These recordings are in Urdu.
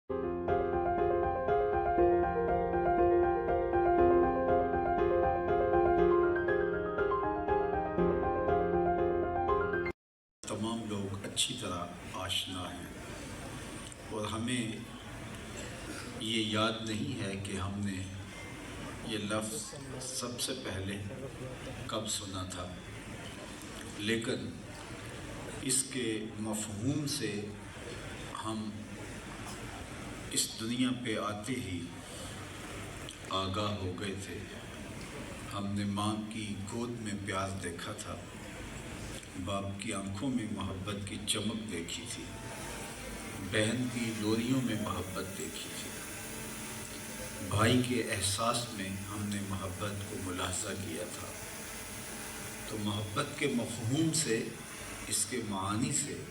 تمام لوگ اچھی طرح آشنا ہیں اور ہمیں یہ یاد نہیں ہے کہ ہم نے یہ لفظ سب سے پہلے کب سنا تھا، لیکن اس کے مفہوم سے ہم اس دنیا پہ آتے ہی آگاہ ہو گئے تھے۔ ہم نے ماں کی گود میں پیار دیکھا تھا، باپ کی آنکھوں میں محبت کی چمک دیکھی تھی، بہن کی لوریوں میں محبت دیکھی تھی، بھائی کے احساس میں ہم نے محبت کو ملاحظہ کیا تھا۔ تو محبت کے مفہوم سے، اس کے معانی سے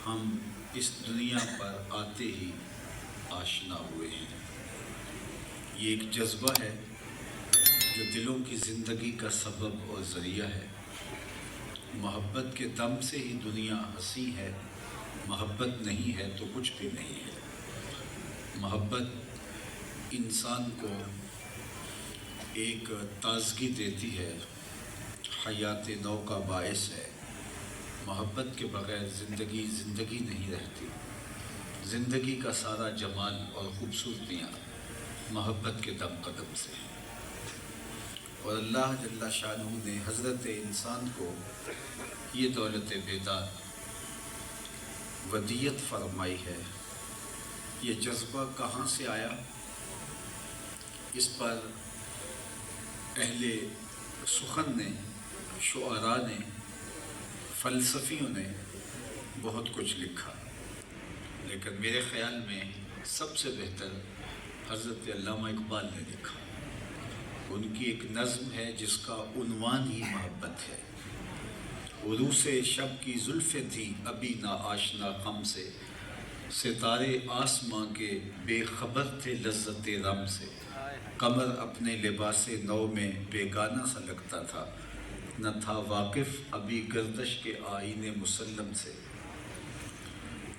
ہم اس دنیا پر آتے ہی آشنا ہوئے ہیں۔ یہ ایک جذبہ ہے جو دلوں کی زندگی کا سبب اور ذریعہ ہے۔ محبت کے دم سے ہی دنیا ہنسی ہے، محبت نہیں ہے تو کچھ بھی نہیں ہے۔ محبت انسان کو ایک تازگی دیتی ہے، حیات نو کا باعث ہے۔ محبت کے بغیر زندگی نہیں رہتی۔ زندگی کا سارا جمال اور خوبصورتیاں محبت کے دم قدم سے ہیں۔ اور اللہ جل شانہ نے حضرت انسان کو یہ دولت بیدار ودیت فرمائی ہے۔ یہ جذبہ کہاں سے آیا؟ اس پر اہل سخن نے، شعراء نے، فلسفیوں نے بہت کچھ لکھا، لیکن میرے خیال میں سب سے بہتر حضرت علامہ اقبال نے لکھا۔ ان کی ایک نظم ہے جس کا عنوان ہی محبت ہے۔ عروس شب کی زلفیں تھیں ابھی نا آشنا غم سے، ستارے آسماں کے بے خبر تھے لذت رم سے، قمر اپنے لباس نو میں بیگانہ سا لگتا تھا، نہ تھا واقف ابھی گردش کے آئین مسلم سے،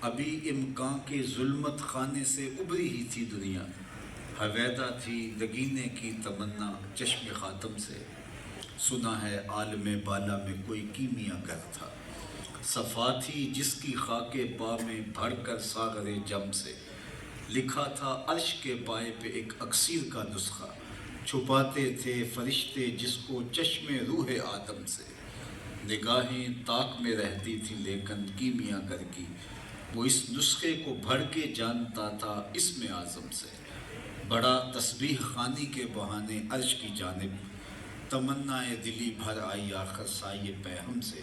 ابھی امکان کے ظلمت خانے سے ابری ہی تھی دنیا، حویدہ تھی لگینے کی تمنا چشم خاتم سے، سنا ہے عالم بالا میں کوئی کیمیا گر تھا، صفا تھی جس کی خاک پا میں بھر کر ساغر جم سے، لکھا تھا عرش کے پائے پہ ایک اکسیر کا نسخہ، چھپاتے تھے فرشتے جس کو چشم روح آدم سے، نگاہیں طاق میں رہتی تھی لیکن کیمیا گر کی، وہ اس نسخے کو بھر کے جانتا تھا اسم اعظم سے، بڑا تسبیح خوانی کے بہانے عرش کی جانب، تمنا دلی بھر آئی آخر سائے پیہم سے،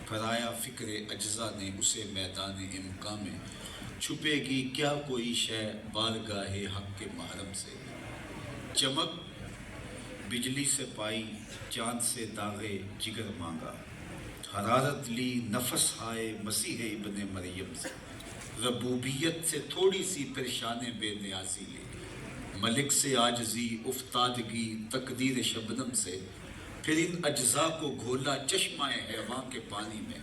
پھرایا فکر اجزا نے اسے میدان امکان میں، چھپے گی کیا کوئی شے بارگاہ حق کے محرم سے، چمک بجلی سے پائی چاند سے داغے جگر مانگا، حرارت لی نفس ہائے مسیح ابن مریم سے، ربوبیت سے تھوڑی سی پھر شان بے نیازی لی، ملک سے عاجزی افتادگی تقدیر شبنم سے، پھر ان اجزاء کو گھولا چشمہ حیوان کے پانی میں،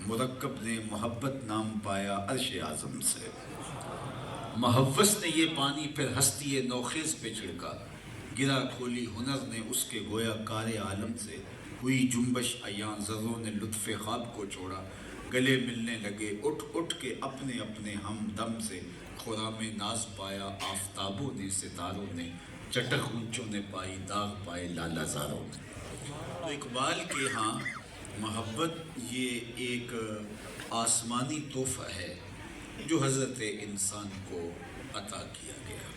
مرکب نے محبت نام پایا عرش اعظم سے، مہوس نے یہ پانی پھر ہستی نوخیز پہ چھڑکا، گرا کھولی ہنر نے اس کے گویا کار عالم سے، ہوئی جنبش عیاں ذروں نے لطف خواب کو چھوڑا، گلے ملنے لگے اٹھ اٹھ کے اپنے اپنے ہم دم سے، خرام ناز پایا آفتابوں نے ستاروں نے، چٹخ غنچوں نے پائی داغ پائے لالا زاروں نے۔ تو اقبال کے ہاں محبت یہ ایک آسمانی تحفہ ہے جو حضرت انسان کو عطا کیا گیا،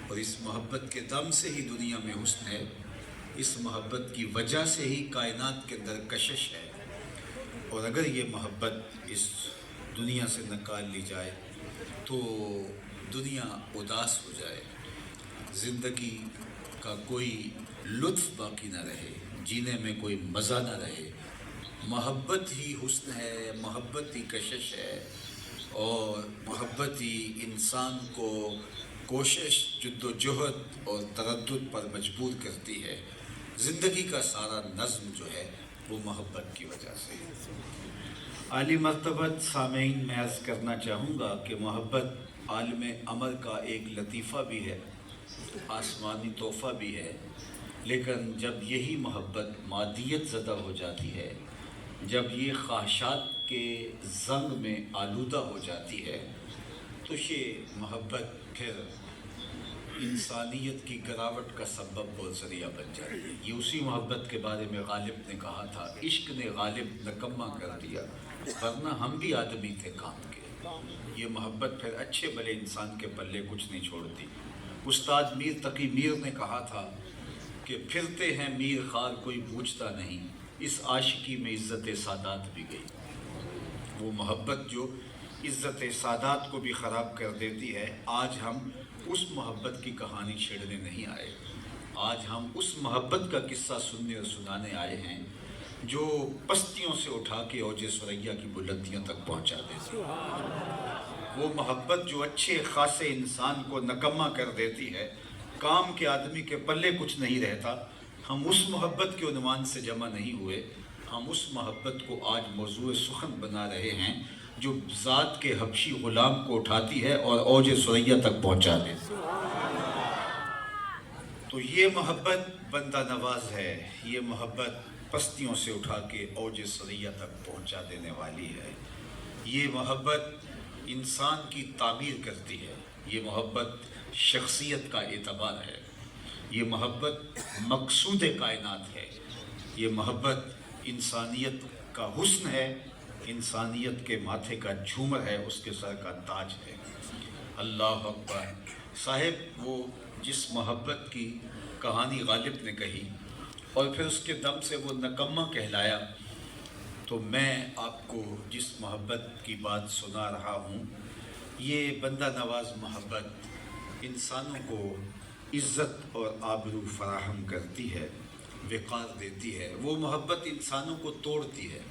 اور اس محبت کے دم سے ہی دنیا میں حسن ہے، اس محبت کی وجہ سے ہی کائنات کے اندر کشش ہے، اور اگر یہ محبت اس دنیا سے نکال لی جائے تو دنیا اداس ہو جائے، زندگی کا کوئی لطف باقی نہ رہے، جینے میں کوئی مزہ نہ رہے۔ محبت ہی حسن ہے، محبت ہی کشش ہے، اور محبت ہی انسان کو کوشش، جد و جہد اور تردد پر مجبور کرتی ہے۔ زندگی کا سارا نظم جو ہے وہ محبت کی وجہ سے ہے۔ عالی مرتبت سامعین میں عرض کرنا چاہوں گا کہ محبت عالم امر کا ایک لطیفہ بھی ہے، آسمانی تحفہ بھی ہے، لیکن جب یہی محبت مادیت زدہ ہو جاتی ہے، جب یہ خواہشات کے زنگ میں آلودہ ہو جاتی ہے، تو یہ محبت پھر انسانیت کی گراوٹ کا سبب اور ذریعہ بن جاتی ہے۔ یہ اسی محبت کے بارے میں غالب نے کہا تھا، عشق نے غالب نکما کر دیا، ورنہ ہم بھی آدمی تھے کام کے۔ یہ محبت پھر اچھے بھلے انسان کے پلے کچھ نہیں چھوڑتی۔ استاد میر تقی میر نے کہا تھا کہ پھرتے ہیں میر خار کوئی پوچھتا نہیں، اس عاشقی میں عزت سادات بھی گئی۔ وہ محبت جو عزت سادات کو بھی خراب کر دیتی ہے، آج ہم اس محبت کی کہانی چھیڑنے نہیں آئے، آج ہم اس محبت کا قصہ سننے اور سنانے آئے ہیں جو پستیوں سے اٹھا کے اوج ثریا کی بلندیوں تک پہنچا دیتی ہے۔ وہ محبت جو اچھے خاصے انسان کو نکما کر دیتی ہے، کام کے آدمی کے پلے کچھ نہیں رہتا۔ ہم اس محبت کے عنوان سے جمع نہیں ہوئے، ہم اس محبت کو آج موضوع سخن بنا رہے ہیں جو ذات کے حبشی غلام کو اٹھاتی ہے اور اوج ثریا تک پہنچا دیتی ہے۔ تو یہ محبت بندہ نواز ہے، یہ محبت پستیوں سے اٹھا کے اوج ثریا تک پہنچا دینے والی ہے۔ یہ محبت انسان کی تعمیر کرتی ہے، یہ محبت شخصیت کا اعتبار ہے، یہ محبت مقصود کائنات ہے، یہ محبت انسانیت کا حسن ہے، انسانیت کے ماتھے کا جھومر ہے، اس کے سر کا تاج ہے۔ اللہ اکبر۔ صاحب وہ جس محبت کی کہانی غالب نے کہی اور پھر اس کے دم سے وہ نکما کہلایا، تو میں آپ کو جس محبت کی بات سنا رہا ہوں، یہ بندہ نواز محبت انسانوں کو عزت اور آبرو فراہم کرتی ہے، وقار دیتی ہے۔ وہ محبت انسانوں کو توڑتی ہے۔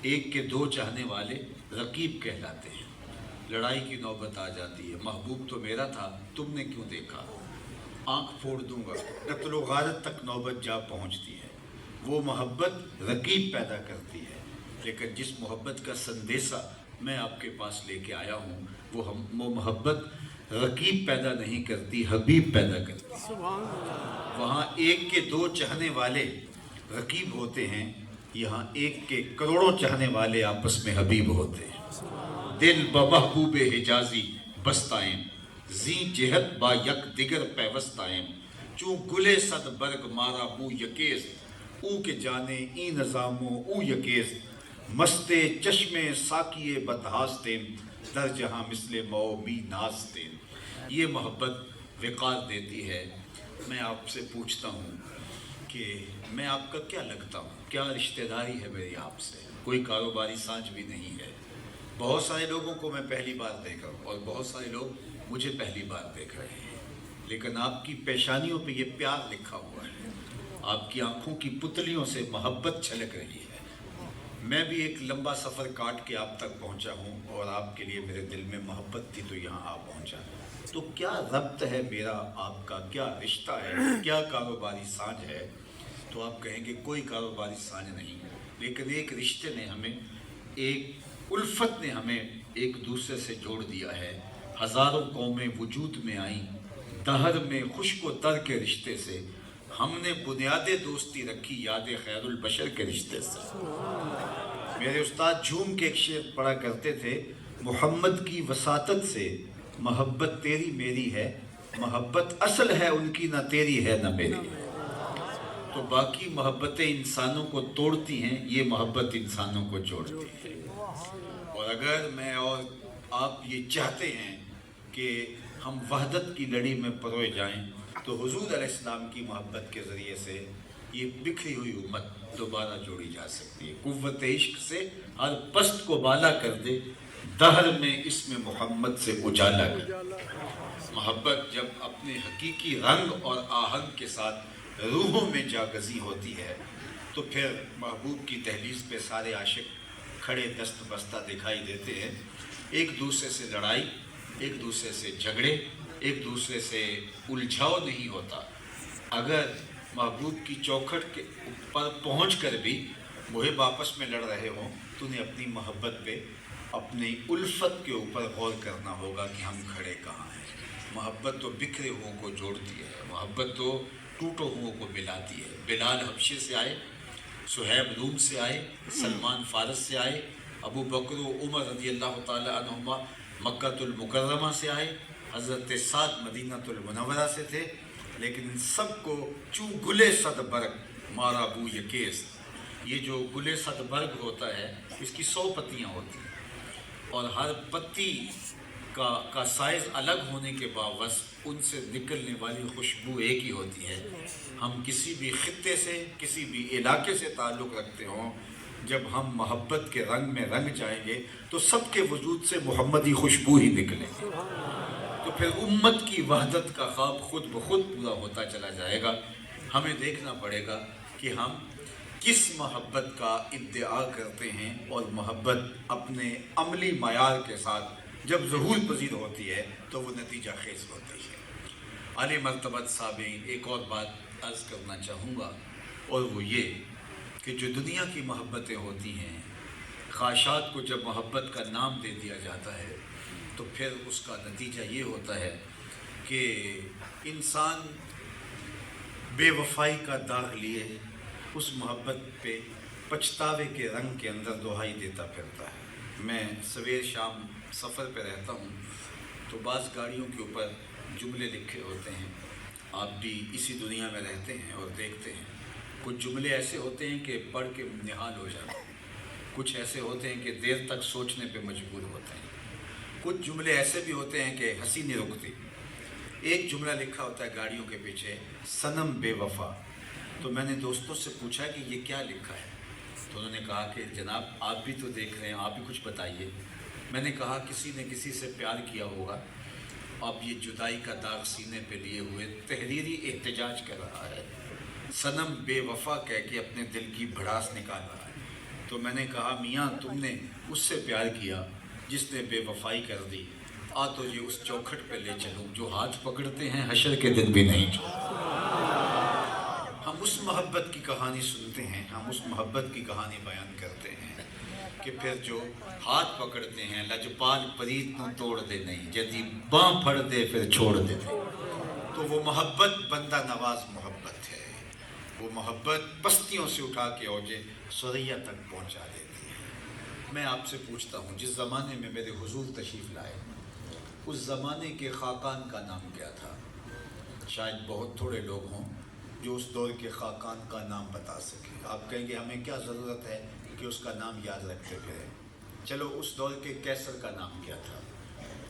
ایک کے دو چاہنے والے رقیب کہلاتے ہیں، لڑائی کی نوبت آ جاتی ہے، محبوب تو میرا تھا، تم نے کیوں دیکھا، آنکھ پھوڑ دوں گا، قتل و غارت تک نوبت جا پہنچتی ہے۔ وہ محبت رقیب پیدا کرتی ہے، لیکن جس محبت کا سندیسہ میں آپ کے پاس لے کے آیا ہوں، وہ محبت رقیب پیدا نہیں کرتی، حبیب پیدا کرتی۔ وہاں ایک کے دو چاہنے والے رقیب ہوتے ہیں، یہاں ایک کے کروڑوں چاہنے والے آپس میں حبیب ہوتے ہیں۔ دل بمحبوب حجازی بستائیں، زی جہت با یک دیگر پیوستائیں، چوں گلے صد برگ مارا بو یکیز، او کے جانے ای نظامو او یکیز، مست چشم ساکی بدہاستیں، در جہاں مثل مو می نازتیں۔ یہ محبت وقار دیتی ہے۔ میں آپ سے پوچھتا ہوں کہ میں آپ کا کیا لگتا ہوں، کیا رشتہ داری ہے میری آپ سے؟ کوئی کاروباری سانج بھی نہیں ہے۔ بہت سارے لوگوں کو میں پہلی بار دیکھ رہا ہوں اور بہت سارے لوگ مجھے پہلی بار دیکھ رہے ہیں، لیکن آپ کی پیشانیوں پہ یہ پیار لکھا ہوا ہے، آپ کی آنکھوں کی پتلیوں سے محبت چھلک رہی ہے۔ میں بھی ایک لمبا سفر کاٹ کے آپ تک پہنچا ہوں اور آپ کے لیے میرے دل میں محبت تھی تو یہاں آ پہنچا۔ تو کیا ربط ہے میرا آپ کا، کیا رشتہ ہے، کیا کاروباری سانج ہے؟ تو آپ کہیں گے کوئی کاروباری سانج نہیں، لیکن ایک رشتے نے ہمیں، ایک الفت نے ہمیں ایک دوسرے سے جوڑ دیا ہے۔ ہزاروں قومیں وجود میں آئیں دہر میں خشک و تر کے رشتے سے، ہم نے بنیاد دوستی رکھی یاد خیر البشر کے رشتے سے۔ میرے استاد جھوم کے ایک شعر پڑھا کرتے تھے، محمد کی وساطت سے محبت تیری میری ہے، محبت اصل ہے ان کی نہ تیری ہے نہ میری۔ تو باقی محبتیں انسانوں کو توڑتی ہیں، یہ محبت انسانوں کو جوڑتی ہے۔ اور اگر میں اور آپ یہ چاہتے ہیں کہ ہم وحدت کی لڑی میں پروئے جائیں، تو حضور علیہ السلام کی محبت کے ذریعے سے یہ بکھری ہوئی امت دوبارہ جوڑی جا سکتی ہے۔ قوت عشق سے ہر پست کو بالا کر دے، دہر میں اسم محمد سے اجالا کر دے۔ محبت جب اپنے حقیقی رنگ اور آہنگ کے ساتھ روحوں میں جاگزی ہوتی ہے، تو پھر محبوب کی دہلیز پہ سارے عاشق کھڑے دست بستہ دکھائی دیتے ہیں۔ ایک دوسرے سے لڑائی، ایک دوسرے سے جھگڑے، ایک دوسرے سے الجھاؤ نہیں ہوتا۔ اگر محبوب کی چوکھٹ کے اوپر پہنچ کر بھی محب آپس میں لڑ رہے ہوں تو انہیں اپنی محبت پہ اپنی الفت کے اوپر غور کرنا ہوگا کہ ہم کھڑے کہاں ہیں۔ محبت تو بکھرے ہوں کو جوڑتی ہے، محبت تو ٹوٹو ہوں کو ملاتی ہے۔ بلال حبشے سے آئے، صہیب روم سے آئے، سلمان فارس سے آئے، ابو بکر و عمر رضی اللہ تعالی عنہما مکہ المکرمہ سے آئے، حضرت سعد مدینہ المنورہ سے تھے، لیکن ان سب کو چوں گلے صد برگ مارا بو یکیس، یہ جو گلے صد برگ ہوتا ہے اس کی 100 پتیاں ہوتی ہیں، اور ہر پتی کا سائز الگ ہونے کے باوجود ان سے نکلنے والی خوشبو ایک ہی ہوتی ہے۔ ہم کسی بھی خطے سے، کسی بھی علاقے سے تعلق رکھتے ہوں، جب ہم محبت کے رنگ میں رنگ جائیں گے تو سب کے وجود سے محمدی خوشبو ہی نکلے گی، تو پھر امت کی وحدت کا خواب خود بخود پورا ہوتا چلا جائے گا۔ ہمیں دیکھنا پڑے گا کہ ہم کس محبت کا ادعا کرتے ہیں، اور محبت اپنے عملی معیار کے ساتھ جب ظہور پذیر ہوتی ہے تو وہ نتیجہ خیز ہوتی ہے۔ عالی مرتبت سامعین، ایک اور بات عرض کرنا چاہوں گا، اور وہ یہ کہ جو دنیا کی محبتیں ہوتی ہیں، خواہشات کو جب محبت کا نام دے دیا جاتا ہے تو پھر اس کا نتیجہ یہ ہوتا ہے کہ انسان بے وفائی کا داغ لیے اس محبت پہ پچھتاوے کے رنگ کے اندر دہائی دیتا پھرتا ہے۔ میں سویر شام سفر پہ رہتا ہوں تو بعض گاڑیوں کے اوپر جملے لکھے ہوتے ہیں، آپ بھی اسی دنیا میں رہتے ہیں اور دیکھتے ہیں، کچھ جملے ایسے ہوتے ہیں کہ پڑھ کے نہال ہو جاتے ہیں، کچھ ایسے ہوتے ہیں کہ دیر تک سوچنے پہ مجبور ہوتے ہیں، کچھ جملے ایسے بھی ہوتے ہیں کہ ہنسی نہیں رکتی۔ ایک جملہ لکھا ہوتا ہے گاڑیوں کے پیچھے، صنم بے وفا۔ تو میں نے دوستوں سے پوچھا کہ یہ کیا لکھا ہے، تو انہوں نے کہا کہ جناب آپ بھی تو دیکھ رہے ہیں، آپ بھی کچھ بتائیے۔ میں نے کہا کسی نے کسی سے پیار کیا ہوگا، اب یہ جدائی کا داغ سینے پہ لیے ہوئے تحریری احتجاج کر رہا ہے، صنم بے وفا کہہ کے اپنے دل کی بھڑاس نکال رہا ہے۔ تو میں نے کہا میاں تم نے اس سے پیار کیا جس نے بے وفائی کر دی، آ تو یہ اس چوکھٹ پہ لے چلوں جو ہاتھ پکڑتے ہیں حشر کے دن بھی نہیں چھوڑتے۔ ہم اس محبت کی کہانی سنتے ہیں، ہم اس محبت کی کہانی بیان کرتے ہیں کہ پھر جو ہاتھ پکڑتے ہیں، لجپال پریت نو توڑ دے نہیں، جدی باں پھڑ دے پھر چھوڑ دے نہیں، تو وہ محبت بندہ نواز محبت ہے، وہ محبت بستیوں سے اٹھا کے اوجے ثریا تک پہنچا دیتی ہے۔ میں آپ سے پوچھتا ہوں، جس زمانے میں میرے حضور تشریف لائے، اس زمانے کے خاقان کا نام کیا تھا؟ شاید بہت تھوڑے لوگ ہوں جو اس دور کے خاقان کا نام بتا سکیں۔ آپ کہیں گے ہمیں کیا ضرورت ہے کہ اس کا نام یاد رکھتے پھریں۔ چلو اس دور کے کیسر کا نام کیا تھا؟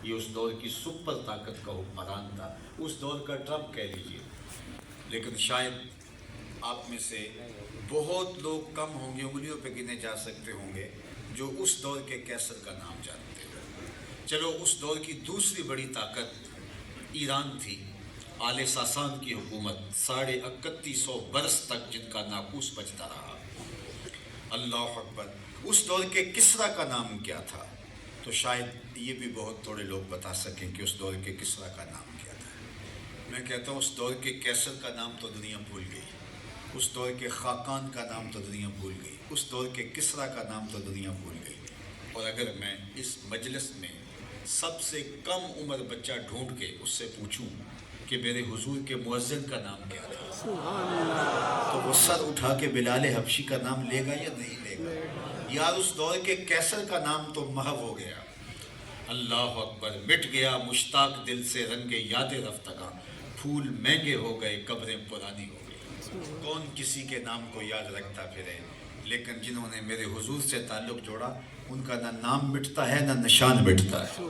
یہ اس دور کی سپر طاقت کا حکمران تھا، اس دور کا ٹرمپ کہہ لیجیے۔ لیکن شاید آپ میں سے بہت لوگ کم ہوں گے، انگلیوں پہ گنے جا سکتے ہوں گے جو اس دور کے کیسر کا نام جانتے ہیں۔ چلو اس دور کی دوسری بڑی طاقت ایران تھی، آل ساسان کی حکومت، 3150 برس تک جن کا ناقوس بجتا رہا۔ اللہ اکبر۔ اس دور کے کسرا کا نام کیا تھا؟ تو شاید یہ بھی بہت تھوڑے لوگ بتا سکیں کہ اس دور کے کسرا کا نام کیا تھا۔ میں کہتا ہوں اس دور کے کیسر کا نام تو دنیا بھول گئی، اس دور کے خاقان کا نام تو دنیا بھول گئی، اس دور کے کسرا کا نام تو دنیا بھول گئی۔ اور اگر میں اس مجلس میں سب سے کم عمر بچہ ڈھونڈ کے اس سے پوچھوں کہ میرے حضور کے مؤذن کا نام کیا تھا، تو وہ سر اٹھا کے بلال حبشی کا نام لے گا یا نہیں لے گا؟ یار اس دور کے کیسر کا نام تو محو ہو گیا۔ اللہ اکبر۔ مٹ گیا مشتاق دل سے رنگ یاد رفتگاں، پھول مہنگے ہو گئے قبریں پرانی ہو گئی۔ کون کسی کے نام کو یاد رکھتا پھرے، لیکن جنہوں نے میرے حضور سے تعلق جوڑا ان کا نہ نام مٹتا ہے نہ نشان مٹتا ہے۔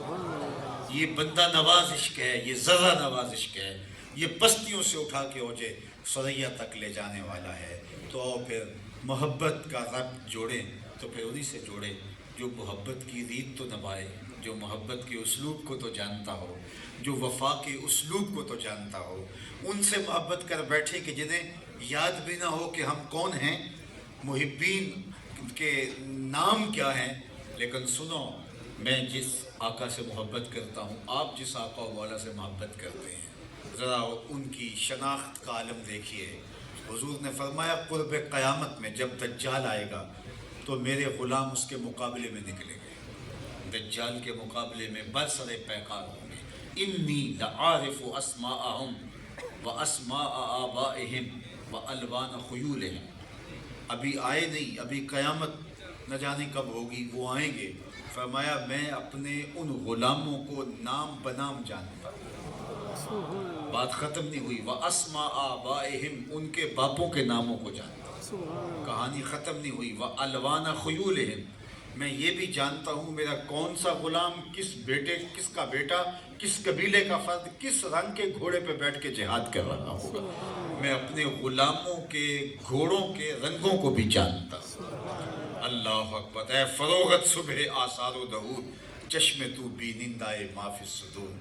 یہ بندہ نواز عشق ہے، یہ ذرہ نواز عشق ہے، یہ بستیوں سے اٹھا کے اوجے ثریا تک لے جانے والا ہے۔ تو آؤ پھر محبت کا ربط جوڑیں تو پھر انہی سے جوڑیں جو محبت کی ریت تو نبھائے، جو محبت کے اسلوب کو تو جانتا ہو، جو وفا کے اسلوب کو تو جانتا ہو۔ ان سے محبت کر بیٹھے کہ جنہیں یاد بھی نہ ہو کہ ہم کون ہیں، محبین کے نام کیا ہیں، لیکن سنو میں جس آقا سے محبت کرتا ہوں، آپ جس آقا والا سے محبت کرتے ہیں، ذرا ان کی شناخت کا عالم دیکھیے۔ حضور نے فرمایا قرب قیامت میں جب دجال آئے گا تو میرے غلام اس کے مقابلے میں نکلیں گے، دجال کے مقابلے میں برسر پیکار ہوں گے۔ انی لعارف اسماءہم و اسماء آبائہم و الوان خیولہم۔ ابھی آئے نہیں، ابھی قیامت نہ جانے کب ہوگی، وہ آئیں گے۔ فرمایا میں اپنے ان غلاموں کو نام بنام جانتا ہوں۔ بات ختم نہیں ہوئی، وَأَسْمَاءَ آبَائِهِمْ، ان کے باپوں کے ناموں کو جانتا ہوں۔ کہانی ختم نہیں ہوئی، وَأَلْوَانَ خُيُولِهِمْ، میں یہ بھی جانتا ہوں میرا کون سا غلام کس کا بیٹا کس قبیلے کا فرد کس رنگ کے گھوڑے پہ بیٹھ کے جہاد کر رہا ہوگا۔ میں اپنے غلاموں کے گھوڑوں کے رنگوں کو بھی جانتا ہوں۔ اللہ اکبر۔ اے فروغت صبح آثار و دہور، چشم تو بینندائے ما فی الصدور۔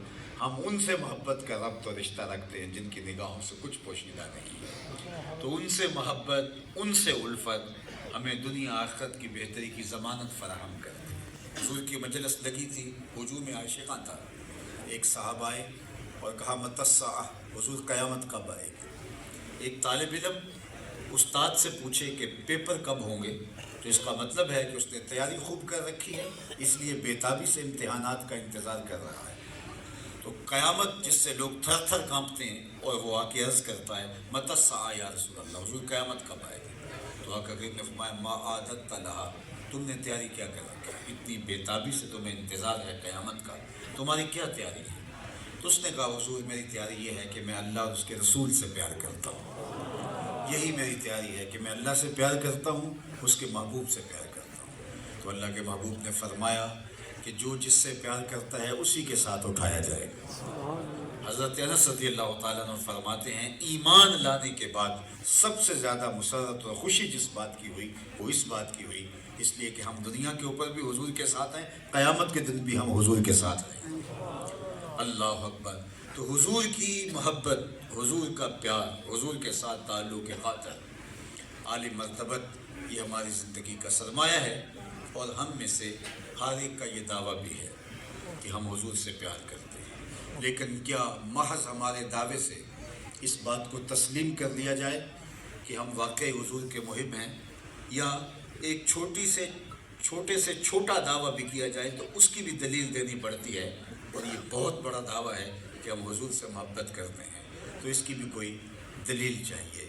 ہم ان سے محبت کا ربط و رشتہ رکھتے ہیں جن کی نگاہوں سے کچھ پوشیدہ نہیں ہے، تو ان سے محبت، ان سے الفت ہمیں دنیا آخرت کی بہتری کی ضمانت فراہم کرتی ہے۔ حضور کی مجلس لگی تھی، ہجوم عاشقاں تھا، ایک صاحب آئے اور کہا متی الساعہ، حضور قیامت کب آئے گی؟ ایک طالب علم استاد سے پوچھے کہ پیپر کب ہوں گے، تو اس کا مطلب ہے کہ اس نے تیاری خوب کر رکھی ہے، اس لیے بےتابی سے امتحانات کا انتظار کر رہا ہے۔ تو قیامت جس سے لوگ تھر تھر کانپتے ہیں، اور وہ آ کے عرض کرتا ہے متی الساعہ یا رسول اللہ، حضور قیامت کب آئے گی؟ تو آقا کریم نے فرمایا ما اعددت لہا، تم نے تیاری کیا کر رکھی ہے؟ اتنی بےتابی سے تمہیں انتظار ہے قیامت کا، تمہاری کیا تیاری ہے؟ تو اس نے کہا حضور میری تیاری یہ ہے کہ میں اللہ اور اس کے رسول سے پیار کرتا ہوں، یہی میری تیاری ہے کہ میں اللہ سے پیار کرتا ہوں، اس کے محبوب سے پیار کرتا ہوں۔ تو اللہ کے محبوب نے فرمایا کہ جو جس سے پیار کرتا ہے اسی کے ساتھ اٹھایا جائے گا۔ حضرت انس رضی اللہ تعالیٰ عنہ فرماتے ہیں ایمان لانے کے بعد سب سے زیادہ مسرت اور خوشی جس بات کی ہوئی وہ اس بات کی ہوئی، اس لیے کہ ہم دنیا کے اوپر بھی حضور کے ساتھ ہیں، قیامت کے دن بھی ہم حضور کے ساتھ ہیں۔ اللہ اکبر۔ تو حضور کی محبت، حضور کا پیار، حضور کے ساتھ تعلق خاطر عالی مرتبت، یہ ہماری زندگی کا سرمایہ ہے، اور ہم میں سے ہر ایک کا یہ دعویٰ بھی ہے کہ ہم حضور سے پیار کرتے ہیں، لیکن کیا محض ہمارے دعوے سے اس بات کو تسلیم کر لیا جائے کہ ہم واقعی حضور کے محب ہیں، یا ایک چھوٹے سے چھوٹا دعویٰ بھی کیا جائے تو اس کی بھی دلیل دینی پڑتی ہے، اور یہ بہت بڑا دعویٰ ہے کہ ہم حضور سے محبت کرتے ہیں، تو اس کی بھی کوئی دلیل چاہیے۔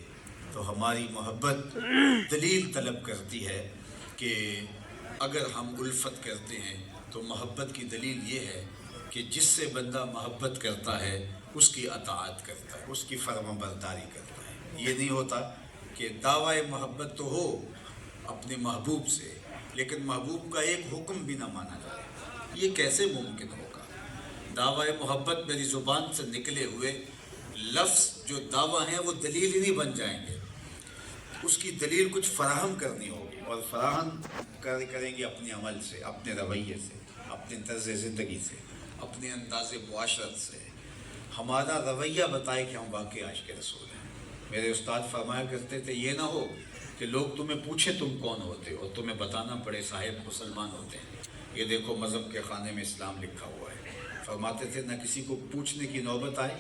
تو ہماری محبت دلیل طلب کرتی ہے کہ اگر ہم الفت کرتے ہیں تو محبت کی دلیل یہ ہے کہ جس سے بندہ محبت کرتا ہے اس کی اطاعت کرتا ہے، اس کی فرما برداری کرتا ہے۔ یہ نہیں ہوتا کہ دعوی محبت تو ہو اپنے محبوب سے، لیکن محبوب کا ایک حکم بھی نہ مانا جائے، یہ کیسے ممکن ہوگا؟ دعوی محبت میری زبان سے نکلے ہوئے لفظ جو دعویٰ ہیں وہ دلیل ہی نہیں بن جائیں گے، اس کی دلیل کچھ فراہم کرنی ہوگی، اور فراہم کریں گے اپنے عمل سے، اپنے رویے سے، اپنے طرز زندگی سے، اپنے انداز معاشرت سے۔ ہمارا رویہ بتائے کہ ہم واقعی عاشق رسول ہیں۔ میرے استاد فرمایا کرتے تھے یہ نہ ہو کہ لوگ تمہیں پوچھیں تم کون ہوتے اور تمہیں بتانا پڑے صاحب مسلمان ہوتے ہیں، یہ دیکھو مذہب کے خانے میں اسلام لکھا ہوا ہے۔ فرماتے تھے نہ کسی کو پوچھنے کی نوبت آئے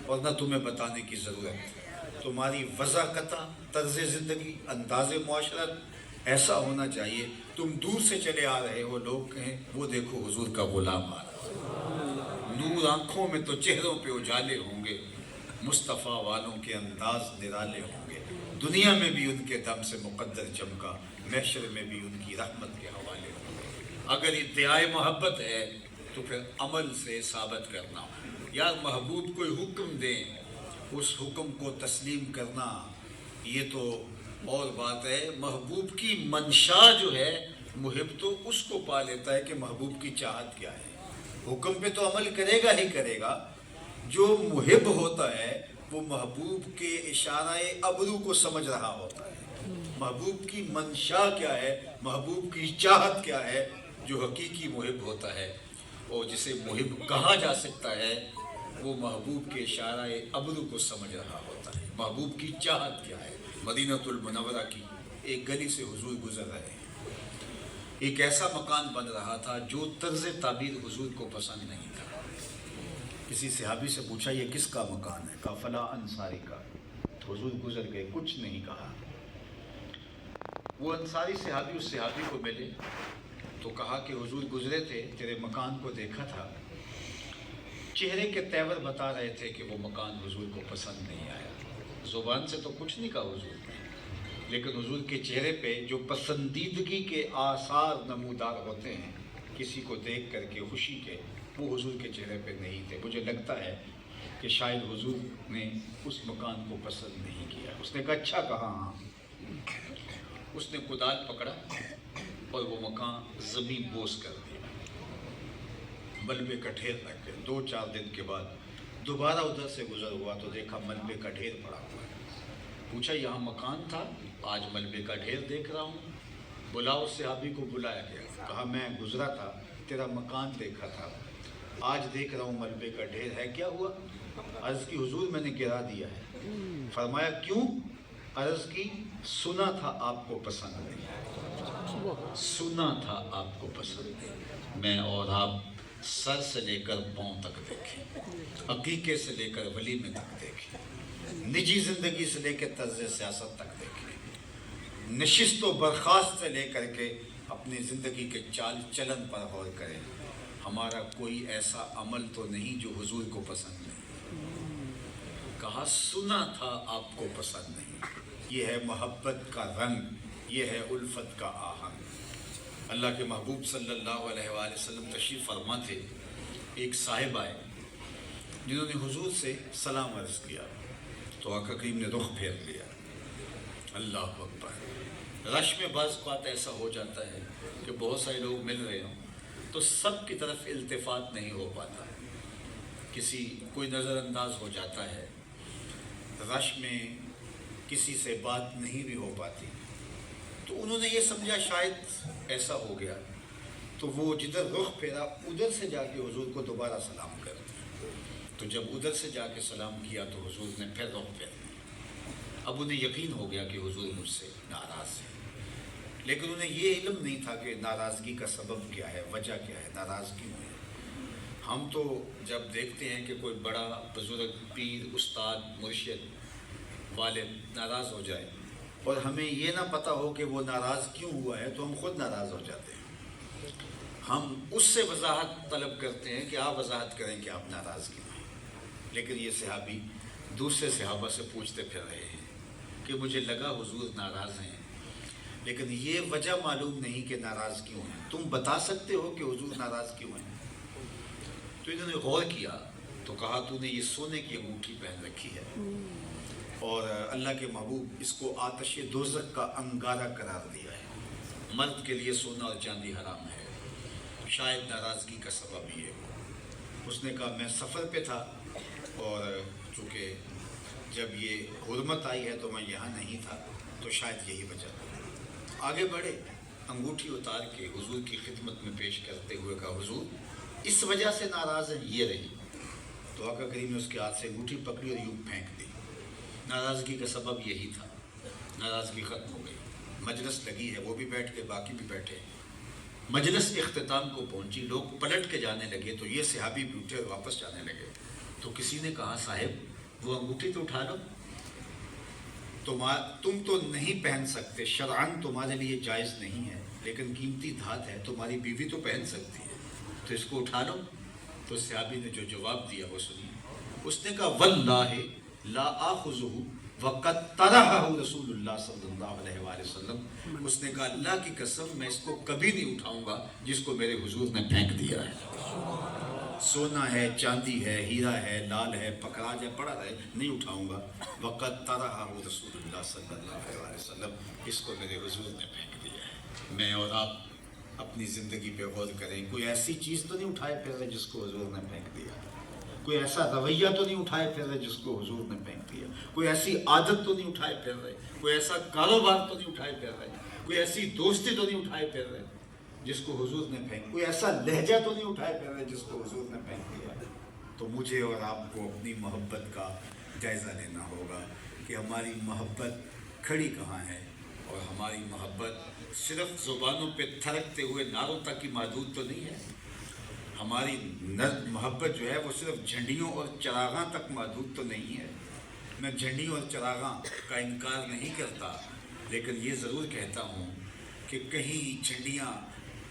اور نہ تمہیں بتانے کی ضرورت، تمہاری وضاحت، طرز زندگی، انداز معاشرت ایسا ہونا چاہیے تم دور سے چلے آ رہے ہو، لوگ کہیں وہ دیکھو حضور کا غلام آ رہا، نور آنکھوں میں تو چہروں پہ اجالے ہوں گے، مصطفیٰ والوں کے انداز نرالے ہوں گے، دنیا میں بھی ان کے دم سے مقدر چمکا، محشر میں بھی ان کی رحمت کے حوالے ہوں گے۔ اگر ادعائے محبت ہے تو پھر عمل سے ثابت کرنا، یا محبوب کوئی حکم دیں اس حکم کو تسلیم کرنا، یہ تو اور بات ہے۔ محبوب کی منشا جو ہے، محب تو اس کو پا لیتا ہے کہ محبوب کی چاہت کیا ہے، حکم پہ تو عمل کرے گا ہی کرے گا۔ جو محب ہوتا ہے وہ محبوب کے اشارہ ابرو کو سمجھ رہا ہوتا ہے، محبوب کی منشا کیا ہے، محبوب کی چاہت کیا ہے۔ جو حقیقی محب ہوتا ہے اور جسے محب کہا جا سکتا ہے، وہ محبوب کے اشارہ ابرو کو سمجھ رہا ہوتا ہے، محبوب کی چاہت کیا ہے۔ مدینہ المنورہ کی ایک گلی سے حضور گزر رہے ہیں، ایک ایسا مکان بن رہا تھا جو طرز تعبیر حضور کو پسند نہیں تھا۔ کسی صحابی سے پوچھا یہ کس کا مکان ہے؟ کہا فلاں انصاری کا۔ حضور گزر گئے، کچھ نہیں کہا۔ وہ انصاری صحابی اس صحابی کو ملے تو کہا کہ حضور گزرے تھے، تیرے مکان کو دیکھا تھا، چہرے کے تیور بتا رہے تھے کہ وہ مکان حضور کو پسند نہیں آیا. زبان سے تو کچھ نہیں کہا حضور نے، لیکن حضور کے چہرے پہ جو پسندیدگی کے آثار نمودار ہوتے ہیں کسی کو دیکھ کر کے خوشی کے، وہ حضور کے چہرے پہ نہیں تھے. مجھے لگتا ہے کہ شاید حضور نے اس مکان کو پسند نہیں کیا. اس نے کہا اچھا کہا. ہاں. اس نے کدال پکڑا اور وہ مکان زمین بوس کر دیا، ملبے کا ڈھیر رکھ گئے. 2-4 دن کے بعد دوبارہ ادھر سے گزر ہوا تو دیکھا ملبے کا ڈھیر پڑا ہوا ہے. پوچھا یہاں مکان تھا؟ آج ملبے کا ڈھیر دیکھ رہا ہوں. بلاؤ. صحابی کو بلایا گیا. کہا میں گزرا تھا، تیرا مکان دیکھا تھا، آج دیکھ رہا ہوں ملبے کا ڈھیر ہے، کیا ہوا؟ عرض کی حضور میں نے گرا دیا ہے. فرمایا کیوں؟ عرض کی سنا تھا آپ کو پسند نہیں، سنا تھا آپ کو پسند نہیں. میں اور آپ سر سے لے کر پاؤں تک دیکھیں، عقیقے سے لے کر ولیمے تک دیکھیں، نجی زندگی سے لے کے طرز سیاست تک دیکھیں، نشست و برخاست سے لے کر کے اپنی زندگی کے چال چلن پر غور کریں. ہمارا کوئی ایسا عمل تو نہیں جو حضور کو پسند نہیں. کہا سنا تھا آپ کو پسند نہیں. یہ ہے محبت کا رنگ، یہ ہے الفت کا آہنگ. اللہ کے محبوب صلی اللہ علیہ وآلہ وسلم تشریف فرما تھے. ایک صاحب آئے جنہوں نے حضور سے سلام عرض کیا تو آقا کریم نے رخ پھیر لیا. اللہ اکبر. رش میں بعض اوقات ایسا ہو جاتا ہے کہ بہت سارے لوگ مل رہے ہوں تو سب کی طرف التفات نہیں ہو پاتا، کسی کوئی نظر انداز ہو جاتا ہے، رش میں کسی سے بات نہیں بھی ہو پاتی. تو انہوں نے یہ سمجھا شاید ایسا ہو گیا تو وہ جدھر رخ پھیرا ادھر سے جا کے حضور کو دوبارہ سلام کر دیا. تو جب ادھر سے جا کے سلام کیا تو حضور نے پھر رخ پھیر دیا. اب انہیں یقین ہو گیا کہ حضور مجھ سے ناراض ہے، لیکن انہیں یہ علم نہیں تھا کہ ناراضگی کا سبب کیا ہے، وجہ کیا ہے، ناراض کیوں ہے. ہم تو جب دیکھتے ہیں کہ کوئی بڑا بزرگ پیر استاد مرشد والد ناراض ہو جائے اور ہمیں یہ نہ پتہ ہو کہ وہ ناراض کیوں ہوا ہے تو ہم خود ناراض ہو جاتے ہیں. ہم اس سے وضاحت طلب کرتے ہیں کہ آپ وضاحت کریں کہ آپ ناراض کیوں ہیں. لیکن یہ صحابی دوسرے صحابہ سے پوچھتے پھر رہے ہیں کہ مجھے لگا حضور ناراض ہیں، لیکن یہ وجہ معلوم نہیں کہ ناراض کیوں ہیں. تم بتا سکتے ہو کہ حضور ناراض کیوں ہیں؟ تو انہوں نے غور کیا تو کہا تو نے یہ سونے کی انگوٹھی پہن رکھی ہے اور اللہ کے محبوب اس کو آتش دوزخ کا انگارہ قرار دیا ہے. مرد کے لیے سونا اور چاندی حرام ہے، شاید ناراضگی کا سبب یہ ہو. اس نے کہا میں سفر پہ تھا اور چونکہ جب یہ حرمت آئی ہے تو میں یہاں نہیں تھا تو شاید یہی وجہ. آگے بڑھے، انگوٹھی اتار کے حضور کی خدمت میں پیش کرتے ہوئے کہا حضور اس وجہ سے ناراض ہیں، یہ رہی. تو آقا کریم نے اس کے ہاتھ سے انگوٹھی پکڑی اور یوں پھینک دی. ناراضگی کا سبب یہی تھا. ناراضگی ختم ہو گئی. مجلس لگی ہے، وہ بھی بیٹھ کے باقی بھی بیٹھے. مجلس اختتام کو پہنچی، لوگ پلٹ کے جانے لگے تو یہ صحابی بھی اٹھے اور واپس جانے لگے. تو کسی نے کہا صاحب وہ انگوٹھی تو اٹھا لو، تم تو نہیں پہن سکتے، شرعاً تمہارے لیے جائز نہیں ہے، لیکن قیمتی دھات ہے، تمہاری بیوی تو پہن سکتی ہے، تو اس کو اٹھا لو. تو صحابی نے جو جواب دیا وہ سنیے. اس نے کہا واللہ لا آخذہ وقد طرحہ رسول اللہ صلی اللہ علیہ وآلہ وسلم. اس نے کہا اللہ کی قسم میں اس کو کبھی نہیں اٹھاؤں گا جس کو میرے حضور نے پھینک دیا ہے. سونا ہے، چاندی ہے، ہیرا ہے، لال ہے، پکڑا جائے پڑا رہے، نہیں اٹھاؤں گا. وقد طرحہ رسول اللہ صلی اللہ علیہ وسلم. اس کو میرے حضور نے پھینک دیا ہے. میں اور آپ اپنی زندگی پہ غور کریں. کوئی ایسی چیز تو نہیں اٹھائے پھر رہے جس کو حضور نے پھینک دیا. کوئی ایسا رویہ تو نہیں اٹھائے پھر رہے جس کو حضور نے پھینک دیا. کوئی ایسی عادت تو نہیں اٹھائے پھر رہے، کوئی ایسا کاروبار تو نہیں اٹھائے پھر رہے، کوئی ایسی دوستی تو نہیں اٹھائے پھر رہے جس کو حضور نے پھینک، کوئی ایسا لہجہ تو نہیں اٹھائے پھر رہے جس کو حضور نے پھینک دیا. تو مجھے اور آپ کو اپنی محبت کا جائزہ لینا ہوگا کہ ہماری محبت کھڑی کہاں ہے، اور ہماری محبت صرف زبانوں پہ تھرکتے ہوئے نعروں تک ہی محدود تو نہیں ہے. ہماری محبت جو ہے وہ صرف جھنڈیوں اور چراغاں تک محدود تو نہیں ہے. میں جھنڈیوں اور چراغاں کا انکار نہیں کرتا، لیکن یہ ضرور کہتا ہوں کہ کہیں جھنڈیاں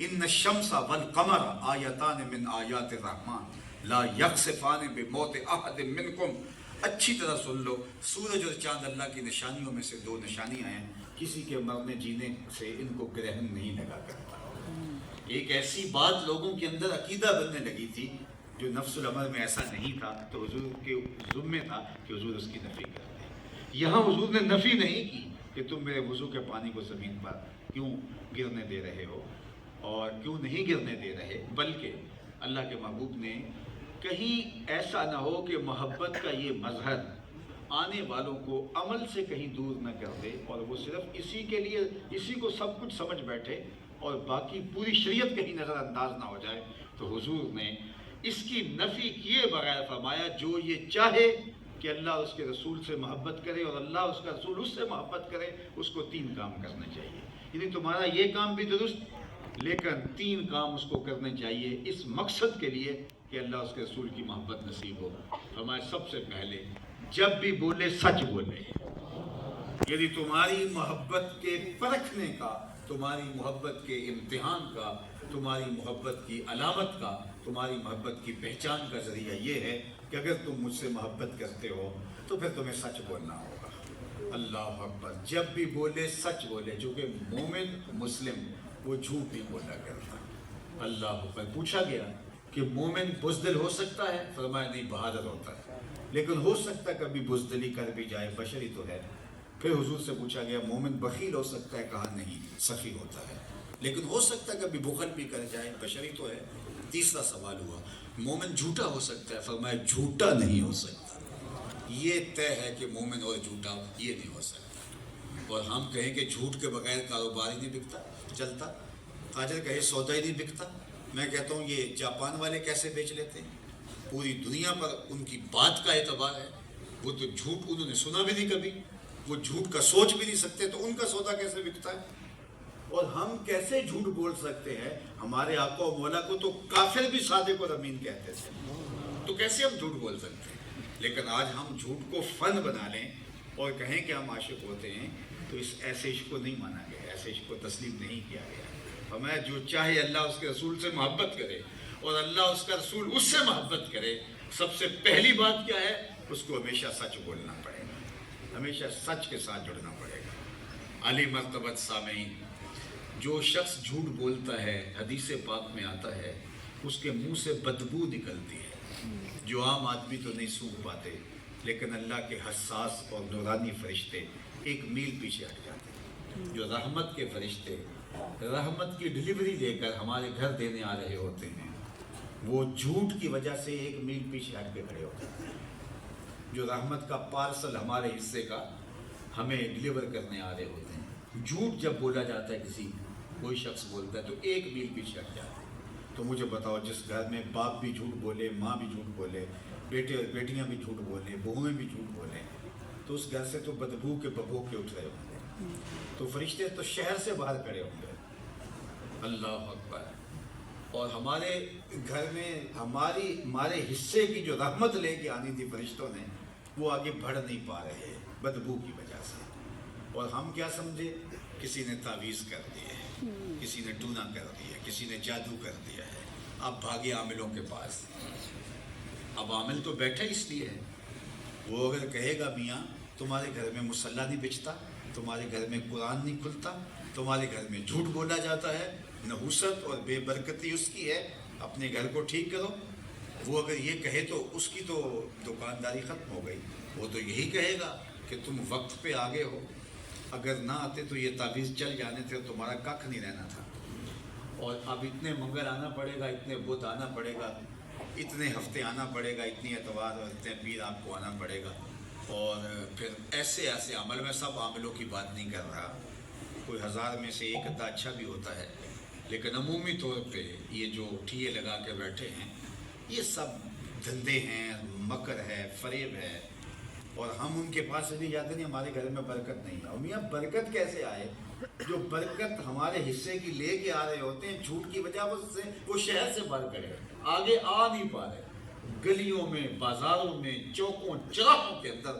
ان الشمس والقمر آیتان من آیات الرحمن لا یخسفان بموت احد منکم. اچھی طرح سن لو، سورج اور چاند اللہ کی نشانیوں میں سے دو نشانیاں ہیں، کسی کے مرنے جینے سے ان کو گرہن نہیں لگا کرتا. ایک ایسی بات لوگوں کے اندر عقیدہ بننے لگی تھی جو نفس الامر میں ایسا نہیں تھا، تو حضور کے ذمہ تھا کہ حضور اس کی نفی کر دیں. یہاں حضور نے نفی نہیں کی کہ تم میرے وضو کے پانی کو زمین پر کیوں گرنے دے رہے ہو اور کیوں نہیں گرنے دے رہے، بلکہ اللہ کے محبوب نے کہیں ایسا نہ ہو کہ محبت کا یہ مظہر آنے والوں کو عمل سے کہیں دور نہ کر دے اور وہ صرف اسی کے لیے اسی کو سب کچھ سمجھ بیٹھے اور باقی پوری شریعت کہیں نظر انداز نہ ہو جائے. تو حضور نے اس کی نفی کیے بغیر فرمایا جو یہ چاہے کہ اللہ اس کے رسول سے محبت کرے اور اللہ اس کا رسول اس سے محبت کرے، اس کو 3 کام کرنے چاہیے. یعنی تمہارا یہ کام بھی درست، لیکن 3 کام اس کو کرنے چاہیے اس مقصد کے لیے کہ اللہ اس کے رسول کی محبت نصیب ہو. فرمایا سب سے پہلے جب بھی بولے سچ بولے. یعنی تمہاری محبت کے پرکھنے کا، تمہاری محبت کے امتحان کا، تمہاری محبت کی علامت کا، تمہاری محبت کی پہچان کا ذریعہ یہ ہے کہ اگر تم مجھ سے محبت کرتے ہو تو پھر تمہیں سچ بولنا ہوگا. اللہ اکبر. جب بھی بولے سچ بولے، چونکہ مومن مسلم وہ جھوٹ نہیں بولا کرتا. اللہ اکبر. پوچھا گیا کہ مومن بزدل ہو سکتا ہے؟ فرمایا نہیں، بہادر ہوتا ہے، لیکن ہو سکتا ہے کبھی بزدلی کر بھی جائے، بشری تو ہے. پھر حضور سے پوچھا گیا مومن بخیل ہو سکتا ہے؟ کہا نہیں، سخی ہوتا ہے، لیکن ہو سکتا ہے کبھی بخل بھی کر جائے، بشری تو ہے. تیسرا سوال ہوا مومن جھوٹا ہو سکتا ہے؟ فرمایا جھوٹا نہیں ہو سکتا. یہ طے ہے کہ مومن اور جھوٹا یہ نہیں ہو سکتا. اور ہم کہیں کہ جھوٹ کے بغیر کاروبار ہی نہیں بکتا چلتا، تاجر کہے سودا ہی نہیں بکتا. میں کہتا ہوں یہ جاپان والے کیسے بیچ لیتے ہیں؟ پوری دنیا پر ان کی بات کا اعتبار ہے. وہ تو جھوٹ انہوں نے سنا بھی نہیں کبھی، وہ جھوٹ کا سوچ بھی نہیں سکتے، تو ان کا سودا کیسے بکتا ہے؟ اور ہم کیسے جھوٹ بول سکتے ہیں؟ ہمارے آقا و مولا کو تو کافر بھی صادق اور امین کہتے تھے، تو کیسے ہم جھوٹ بول سکتے ہیں؟ لیکن آج ہم جھوٹ کو فن بنا لیں اور کہیں کہ ہم عاشق ہوتے ہیں، تو اس ایسے عشق کو نہیں مانا گیا، ایسے عشق کو تسلیم نہیں کیا گیا. ہمیں جو چاہے اللہ اس کے رسول سے محبت کرے اور اللہ اس کا رسول اس سے محبت کرے، سب سے پہلی بات کیا ہے؟ اس کو ہمیشہ سچ بولنا پڑے گا، ہمیشہ سچ کے ساتھ جڑنا پڑے گا. علی مرتبت سامعین، جو شخص جھوٹ بولتا ہے حدیث پاک میں آتا ہے اس کے منہ سے بدبو نکلتی ہے جو عام آدمی تو نہیں سونگھ پاتے، لیکن اللہ کے حساس اور نورانی فرشتے 1 میل پیچھے ہٹ جاتے ہیں. جو رحمت کے فرشتے رحمت کی ڈلیوری دے کر ہمارے گھر دینے آ رہے ہوتے ہیں، وہ جھوٹ کی وجہ سے 1 میل پیچھے ہٹ کے کھڑے ہوتے ہیں. جو رحمت کا پارسل ہمارے حصے کا ہمیں ڈلیور کرنے آ رہے ہوتے ہیں، جھوٹ جب بولا جاتا ہے کسی کوئی شخص بولتا ہے تو 1 میل پیچھے ہٹ جاتے ہیں. تو مجھے بتاؤ، جس گھر میں باپ بھی جھوٹ بولے، ماں بھی جھوٹ بولے، بیٹے اور بیٹیاں بھی جھوٹ بولیں، بہویں بھی جھوٹ بولیں، تو اس گھر سے تو بدبو کے ببو کے اٹھ رہے ہوں گے، تو فرشتے تو شہر سے باہر کھڑے ہوں گے. اللہ اکبر. اور ہمارے گھر میں ہمارے حصے کی جو رحمت لے کے آنی تھی فرشتوں نے، وہ آگے بڑھ نہیں پا رہے بدبو کی وجہ سے. اور ہم کیا سمجھے؟ کسی نے تعویذ کر دیا ہے، کسی نے ٹونا کر دیا ہے، کسی نے جادو کر دیا ہے. اب بھاگے عاملوں کے پاس. اب عامل تو بیٹھا اس لیے ہے، وہ اگر کہے گا میاں تمہارے گھر میں مصلی نہیں بچتا، تمہارے گھر میں قرآن نہیں کھلتا، تمہارے گھر میں جھوٹ بولا جاتا ہے، نحوست اور بے برکتی اس کی ہے، اپنے گھر کو ٹھیک کرو. وہ اگر یہ کہے تو اس کی تو دکانداری ختم ہو گئی. وہ تو یہی کہے گا کہ تم وقت پہ آگے ہو، اگر نہ آتے تو یہ تعویذ چل جانے تھے اور تمہارا ککھ نہیں رہنا تھا. اور اب اتنے منگل آنا پڑے گا، اتنے بدھ آنا پڑے گا، اتنے ہفتے آنا پڑے گا، اتنی اتوار اور اتنے پیر آپ کو آنا پڑے گا. اور پھر ایسے عمل میں سب عاملوں کی بات نہیں کر رہا، کوئی 1000 میں سے 1 آدھا اچھا بھی ہوتا ہے، لیکن عمومی طور پہ یہ جو ٹھیے لگا کے بیٹھے ہیں یہ سب دھندے ہیں، مکر ہے، فریب ہے. اور ہم ان کے پاس بھی جاتے نہیں، ہمارے گھر میں برکت نہیں ہے. اور میاں برکت کیسے آئے؟ جو برکت ہمارے حصے کی لے کے آ رہے ہوتے ہیں، جھوٹ کی وجہ سے وہ شہر سے باہر کھڑے آگے آ نہیں پا رہے. گلیوں میں، بازاروں میں، چوکوں چراہوں کے اندر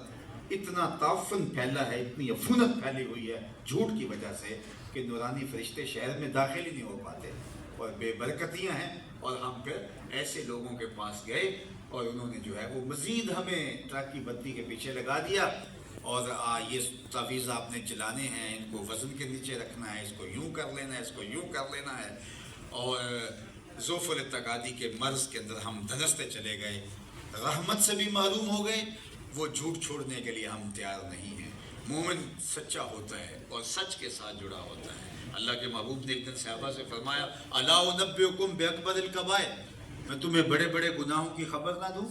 اتنا تعفن پھیلا ہے، اتنی عفونت پھیلی ہوئی ہے جھوٹ کی وجہ سے کہ نورانی فرشتے شہر میں داخل ہی نہیں ہو پاتے. اور بے برکتیاں ہیں، اور ہم پھر ایسے لوگوں کے پاس گئے اور انہوں نے جو ہے وہ مزید ہمیں ٹرک کی بتی کے پیچھے لگا دیا، اور یہ تعویذ آپ نے چلانے ہیں، ان کو وزن کے نیچے رکھنا ہے، اس کو یوں کر لینا ہے، اس کو یوں کر لینا ہے، اور ذوف التقادی کے مرض کے اندر ہم دھنستے چلے گئے، رحمت سے بھی محروم ہو گئے۔ وہ جھوٹ چھوڑنے کے لیے ہم تیار نہیں ہیں۔ مومن سچا ہوتا ہے اور سچ کے ساتھ جڑا ہوتا ہے۔ اللہ کے محبوب نے ایک دن صحابہ سے فرمایا، الا انبئکم باکبر الکبائر، میں تمہیں بڑے بڑے گناہوں کی خبر نہ دوں؟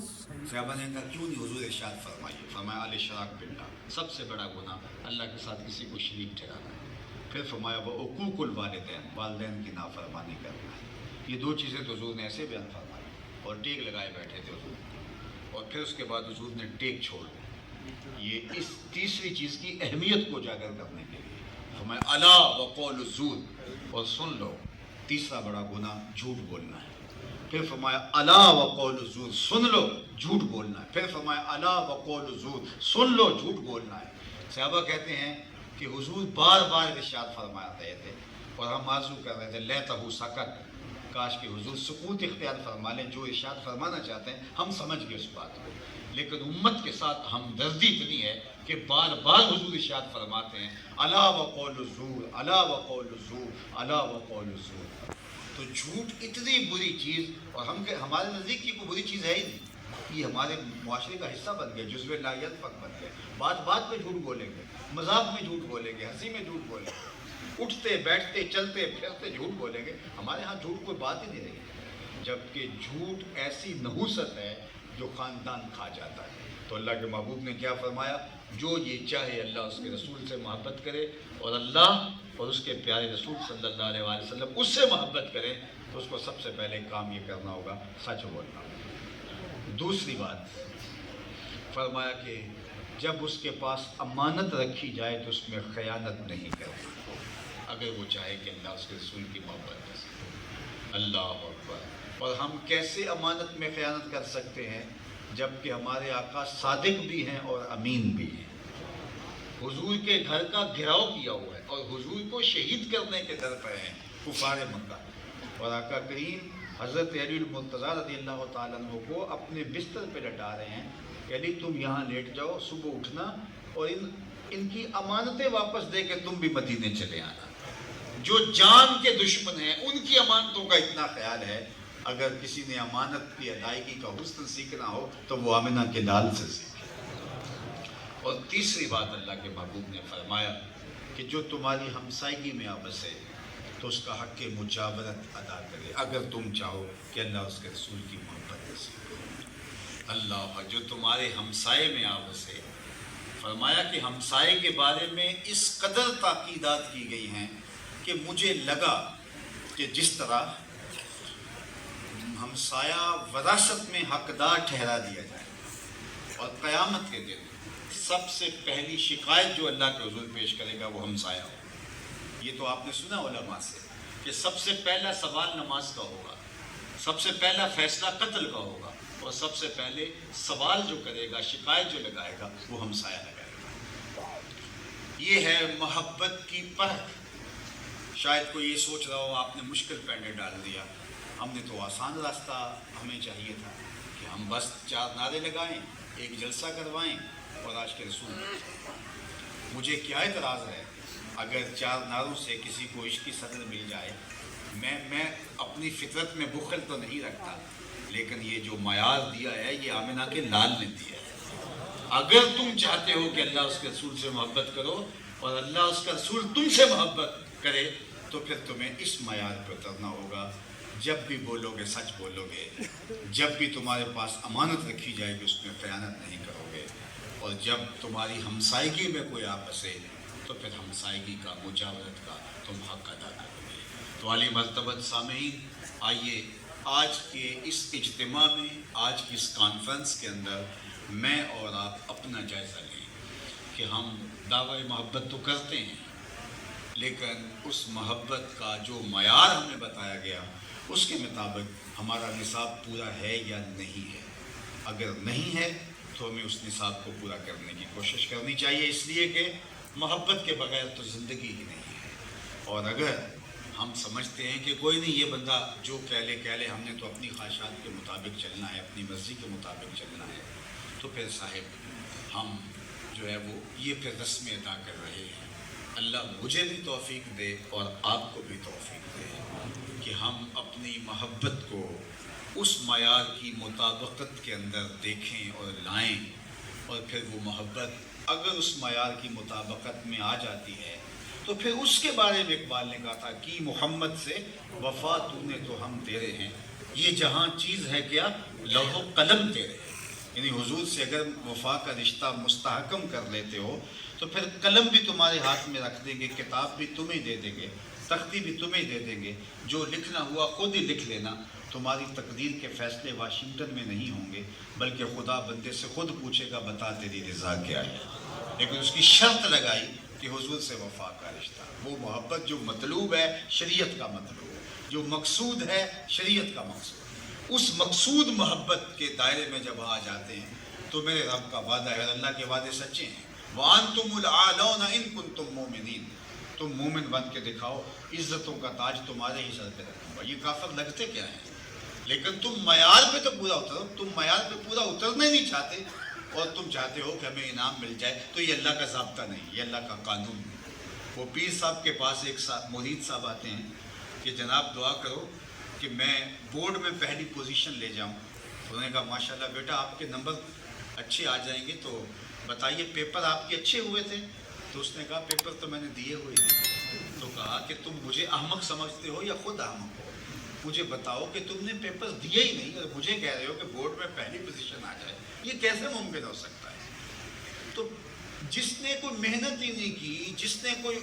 صحابہ نے کہا کیوں نہیں حضور، ارشاد فرمائیے۔ فرمایا الاشراک باللہ، سب سے بڑا گناہ اللہ کے ساتھ کسی کو شریک ٹھہرانا ہے۔ پھر فرمایا وہ عقوق الوالدین، والدین کی نافرمانی کرنا ہے۔ یہ دو چیزیں تو حضور نے ایسے بیان فرمائی، اور ٹیک لگائے بیٹھے تھے حضور، اور پھر اس کے بعد حضور نے ٹیک چھوڑ دی، یہ اس تیسری چیز کی اہمیت کو اجاگر کرنے کے لیے فرمایا الا وقول الزور، اور سن لو تیسرا بڑا گناہ جھوٹ بولنا ہے۔ پھر فرمایا الا وقول الزور، سن لو جھوٹ بولنا ہے۔ پھر فرمایا الا وقول الزور، سن لو جھوٹ بولنا ہے۔ صحابہ کہتے ہیں کہ حضور بار بار ارشاد فرما رہے تھے اور ہم آرزو کر رہے تھے لیتہ سکت، کاش کہ حضور سکوت اختیار فرما لیں، جو ارشاد فرمانا چاہتے ہیں ہم سمجھ گئے اس بات کو، لیکن امت کے ساتھ ہمدردی اتنی ہے کہ بار بار حضور ارشاد فرماتے ہیں الا وقول الزور، الا وقول الزور، الا وقول الزور۔ تو جھوٹ اتنی بری چیز، اور ہمارے نزدیک کی کوئی بری چیز ہے ہی نہیں، یہ ہمارے معاشرے کا حصہ بن گیا، جزو لا یلفق بن گیا۔ بات بات میں جھوٹ بولیں گے، مذاق میں جھوٹ بولیں گے، ہنسی میں جھوٹ بولیں گے، اٹھتے بیٹھتے چلتے پھرتے جھوٹ بولیں گے۔ ہمارے ہاں جھوٹ کوئی بات ہی نہیں رہی، جبکہ جھوٹ ایسی نحوست ہے جو خاندان کھا جاتا ہے۔ تو اللہ کے محبوب نے کیا فرمایا، جو یہ چاہے اللہ اس کے رسول سے محبت کرے، اور اللہ اور اس کے پیارے رسول صلی اللہ علیہ وآلہ وسلم اس سے محبت کریں، تو اس کو سب سے پہلے کام یہ کرنا ہوگا سچ بولنا۔ دوسری بات فرمایا کہ جب اس کے پاس امانت رکھی جائے تو اس میں خیانت نہیں کرنا، اگر وہ چاہے کہ اللہ اس کے رسول کی محبت کرے۔ اللہ اکبر۔ اور ہم کیسے امانت میں خیانت کر سکتے ہیں جبکہ ہمارے آقا صادق بھی ہیں اور امین بھی ہیں، حضور کے گھر کا گھیراؤ کیا ہوا ہے اور حضور کو شہید کرنے کے در پر ہیں کفار مکہ، اور آقا کریم حضرت علی المرتضیٰ رضی اللہ تعالیٰ عنہ کو اپنے بستر پہ لٹا رہے ہیں کہ علی تم یہاں لیٹ جاؤ، صبح اٹھنا اور ان کی امانتیں واپس دے کے تم بھی مدینے چلے آنا۔ جو جان کے دشمن ہیں ان کی امانتوں کا اتنا خیال ہے، اگر کسی نے امانت کی ادائیگی کا حسن سیکھنا ہو تو وہ آمنہ کے لال سے سیکھے۔ اور تیسری بات اللہ کے محبوب نے فرمایا کہ جو تمہاری ہمسائیگی میں آپس ہے تو اس کا حق مجاورت ادا کرے، اگر تم چاہو کہ اللہ اس کے رسول کی محبت نصیب۔ اللہ جو تمہارے ہمسائے میں آپس ہے، فرمایا کہ ہمسائے کے بارے میں اس قدر تاکیدات کی گئی ہیں کہ مجھے لگا کہ جس طرح ہمسایہ وراثت میں حقدار ٹھہرا دیا جائے، اور قیامت کے دن سب سے پہلی شکایت جو اللہ کے حضور پیش کرے گا وہ ہمسایہ ہو۔ یہ تو آپ نے سنا علماء سے کہ سب سے پہلا سوال نماز کا ہوگا، سب سے پہلا فیصلہ قتل کا ہوگا، اور سب سے پہلے سوال جو کرے گا، شکایت جو لگائے گا وہ ہمسایہ لگائے گا۔ یہ ہے محبت کی پرکھ۔ شاید کوئی یہ سوچ رہا ہو آپ نے مشکل پینڈے ڈال دیا، ہم نے تو آسان راستہ ہمیں چاہیے تھا کہ ہم بس 4 نعرے لگائیں، ایک جلسہ کروائیں اور آج کے رسول میں۔ مجھے کیا اعتراض ہے اگر 4 نعروں سے کسی کو عشق کی صدر مل جائے؟ میں اپنی فطرت میں بخل تو نہیں رکھتا، لیکن یہ جو معیار دیا ہے یہ آمنہ کے لال نے دیا ہے۔ اگر تم چاہتے ہو کہ اللہ اس کے رسول سے محبت کرو اور اللہ اس کا رسول تم سے محبت کرے، تو پھر تمہیں اس معیار پہ اترنا ہوگا۔ جب بھی بولو گے سچ بولو گے، جب بھی تمہارے پاس امانت رکھی جائے گی اس میں خیانت نہیں کرو گے، اور جب تمہاری ہمسائیگی میں کوئی آپس ہے تو پھر ہمسائیگی کا، مجاورت کا تم حق ادا کرو گے۔ تو عالی مرتبت سامعین، آئیے آج کے اس اجتماع میں، آج کی اس کانفرنس کے اندر میں اور آپ اپنا جائزہ لیں کہ ہم دعوی محبت تو کرتے ہیں، لیکن اس محبت کا جو معیار ہمیں بتایا گیا اس کے مطابق ہمارا نصاب پورا ہے یا نہیں ہے۔ اگر نہیں ہے تو ہمیں اس نصاب کو پورا کرنے کی کوشش کرنی چاہیے، اس لیے کہ محبت کے بغیر تو زندگی ہی نہیں ہے، اور اگر ہم سمجھتے ہیں کہ کوئی نہیں، یہ بندہ جو کہہ لے ہم نے تو اپنی خواہشات کے مطابق چلنا ہے، اپنی مرضی کے مطابق چلنا ہے، تو پھر صاحب ہم جو ہے وہ یہ پھر رسمیں ادا کر رہے ہیں۔ اللہ مجھے بھی توفیق دے اور آپ کو بھی توفیق دے کہ ہم اپنی محبت کو اس معیار کی مطابقت کے اندر دیکھیں اور لائیں، اور پھر وہ محبت اگر اس معیار کی مطابقت میں آ جاتی ہے تو پھر اس کے بارے میں اقبال نے کہا تھا کہ محمد سے وفا تو نے تو ہم تیرے ہیں، یہ جہاں چیز ہے کیا لوح و قلم تیرے ہیں۔ یعنی حضور سے اگر وفا کا رشتہ مستحکم کر لیتے ہو تو پھر قلم بھی تمہارے ہاتھ میں رکھ دیں گے، کتاب بھی تمہیں دے دیں گے، تختی بھی تمہیں دے دیں گے، جو لکھنا ہوا خود ہی لکھ لینا۔ تمہاری تقدیر کے فیصلے واشنگٹن میں نہیں ہوں گے، بلکہ خدا بندے سے خود پوچھے گا بتا تیری رضا کیا ہے۔ لیکن اس کی شرط لگائی کہ حضور سے وفا کا رشتہ، وہ محبت جو مطلوب ہے، شریعت کا مطلوب ہے، جو مقصود ہے، شریعت کا مقصود، اس مقصود محبت کے دائرے میں جب آ جاتے ہیں تو میرے رب کا وعدہ ہے، اللہ کے وعدے سچے ہیں، وَأَنْتُمُ الْأَعْلَوْنَ إِن كُنْتُم مُؤْمِنِينَ، تم مومن بن کے دکھاؤ، عزتوں کا تاج تمہارے ہی سر پہ رکھوں گا۔ یہ کافر لگتے کیا ہیں؟ لیکن تم معیار پہ تو پورا اترو، تم معیار پہ پورا اترنا ہی نہیں چاہتے، اور تم چاہتے ہو کہ ہمیں انعام مل جائے، تو یہ اللہ کا ضابطہ نہیں، یہ اللہ کا قانون ہے۔ وہ پیر صاحب کے پاس ایک مرید صاحب آتے ہیں کہ جناب دعا کرو کہ میں بورڈ میں پہلی پوزیشن لے جاؤں۔ انہوں نے کہا ماشاءاللہ بیٹا آپ کے نمبر اچھے آ جائیں گے، تو بتائیے پیپر آپ کے اچھے ہوئے تھے؟ تو اس نے کہا پیپر تو میں نے دیے ہوئے تھے۔ تو کہا کہ تم مجھے احمق سمجھتے ہو یا خود احمق ہو؟ مجھے بتاؤ کہ تم نے پیپر دیے ہی نہیں اور مجھے کہہ رہے ہو کہ بورڈ میں پہلی پوزیشن آ جائے، یہ کیسے ممکن ہو سکتا ہے؟ تو جس نے کوئی محنت ہی نہیں کی، جس نے کوئی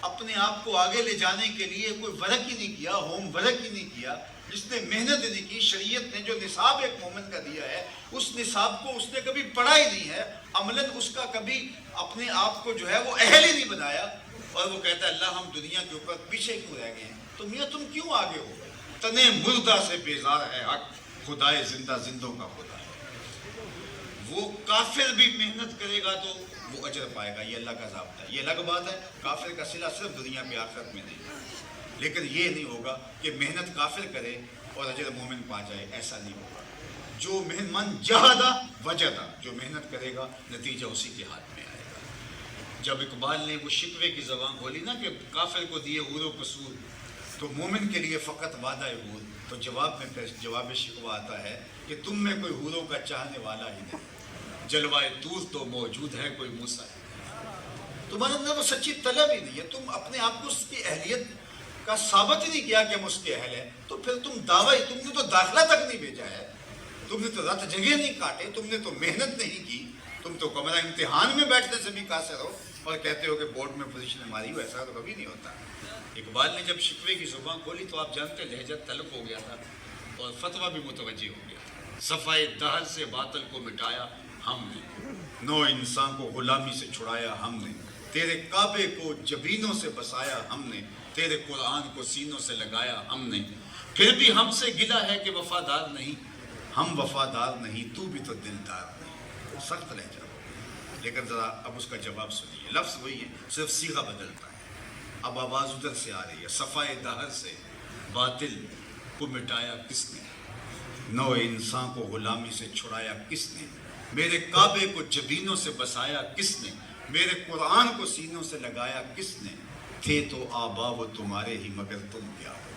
اپنے آپ کو آگے لے جانے کے لیے کوئی ورک ہی نہیں کیا، ہوم ورک ہی نہیں کیا، جس نے محنت ہی نہیں کی، شریعت نے جو نصاب ایک مومن کا دیا ہے اس نصاب کو اس نے کبھی پڑھا ہی نہیں ہے، عملاً اس کا کبھی اپنے آپ کو جو ہے وہ اہل ہی نہیں بنایا، اور وہ کہتا ہے اللہ ہم دنیا کے اوپر پیچھے کیوں رہ گئے ہیں؟ تو میاں تم کیوں آگے ہو گئے؟ تنے مردہ سے بیزار ہے حق، خدائے زندہ زندوں کا خدا ہے۔ وہ کافر بھی محنت کرے گا تو وہ اجر پائے گا، یہ اللہ کا ضابطہ ہے۔ یہ الگ بات ہے کافر کا صلہ صرف دنیا میں آخرت میں نہیں، لیکن یہ نہیں ہوگا کہ محنت کافر کرے اور اجر مومن پا جائے، ایسا نہیں ہوگا۔ جو من جہدہ وجدہ، جو محنت کرے گا نتیجہ اسی کے ہاتھ میں آئے گا۔ جب اقبال نے وہ شکوے کی زبان کھولی نا کہ کافر کو دیے حور و قصور تو مومن کے لیے فقط وعدہ حور، تو جواب میں پھر جواب شکوہ آتا ہے کہ تم میں کوئی حوروں کا چاہنے والا ہی نہیں، جلوائے طور تو موجود ہے کوئی موسیٰ ہی، تمہارے اندر وہ سچی طلب ہی نہیں ہے، تم اپنے آپ کو اس کی اہلیت کا ثابت ہی نہیں کیا کہ ہم اس کے اہل ہیں، تو پھر تم دعویٰ، تم نے تو داخلہ تک نہیں بھیجا ہے، تم نے تو رات جگہ نہیں کاٹے، تم نے تو محنت نہیں کی، تم تو کمرہ امتحان میں بیٹھنے سے بھی قاصر ہو اور کہتے ہو کہ بورڈ میں پوزیشن ہماری ہو، ایسا تو کبھی نہیں ہوتا۔ اقبال نے جب شکوے کی زبان کھولی تو آپ جانتے لہجہ طلب ہو گیا تھا اور فتویٰ بھی متوجہ ہو گیا تھا۔ صفائے دہر سے باطل کو مٹایا ہم نے، نو انسان کو غلامی سے چھڑایا ہم نے، تیرے کعبے کو جبینوں سے بسایا ہم نے، تیرے قرآن کو سینوں سے لگایا ہم نے، پھر بھی ہم سے گلہ ہے کہ وفادار نہیں، ہم وفادار نہیں تو بھی تو دلدار نہیں۔ سخت لہجہ ہو، لیکن ذرا اب اس کا جواب سنیے، لفظ وہی ہے، صرف صیغہ بدلتا ہے۔ اب آواز ادھر سے آ رہی ہے، صفائے دہر سے باطل کو مٹایا کس نے، نو انسان کو غلامی سے چھڑایا کس نے، میرے کعبے کو جبینوں سے بسایا کس نے، میرے قرآن کو سینوں سے لگایا کس نے، تھے تو آبا وہ تمہارے ہی مگر تم کیا ہو،